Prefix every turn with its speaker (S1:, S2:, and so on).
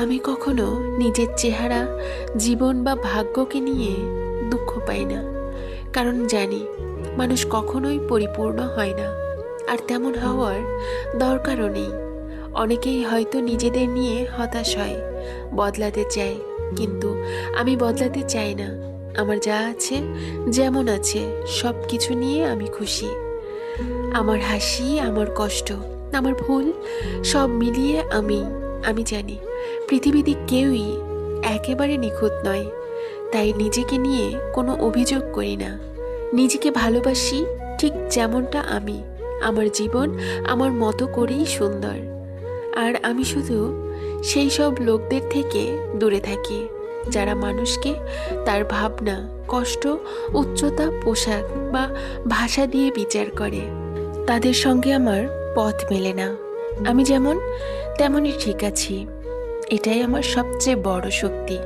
S1: আমি কখনো নিজের চেহারা, জীবন বা ভাগ্যকে নিয়ে দুঃখ পাই না, কারণ জানি মানুষ কখনোই পরিপূর্ণ হয় না, আর তেমন হওয়ার দরকারও নেই। অনেকেই হয়তো নিজেদের নিয়ে হতাশ হয়, বদলাতে চায়, কিন্তু আমি বদলাতে চাই না। আমার যা আছে, যেমন আছে, সব কিছু নিয়ে আমি খুশি। আমার হাসি, আমার কষ্ট, আমার ভুল, সব মিলিয়ে আমি জানি পৃথিবীতে কেউই একেবারে নিখুঁত নয়। তাই নিজেকে নিয়ে কোনো অভিযোগ করি না। নিজেকে ভালোবাসি ঠিক যেমনটা আমি। আমার জীবন আমার মতো করেই সুন্দর। আর আমি শুধু সেই সব লোকদের থেকে দূরে থাকি যারা মানুষকে তার ভাবনা, কষ্ট, উচ্চতা, পোশাক বা ভাষা দিয়ে বিচার করে। তাদের সঙ্গে আমার পথ মেলে না। আমি যেমন তেমনই ঠিক আছি, এটাই আমার সবচেয়ে বড় শক্তি।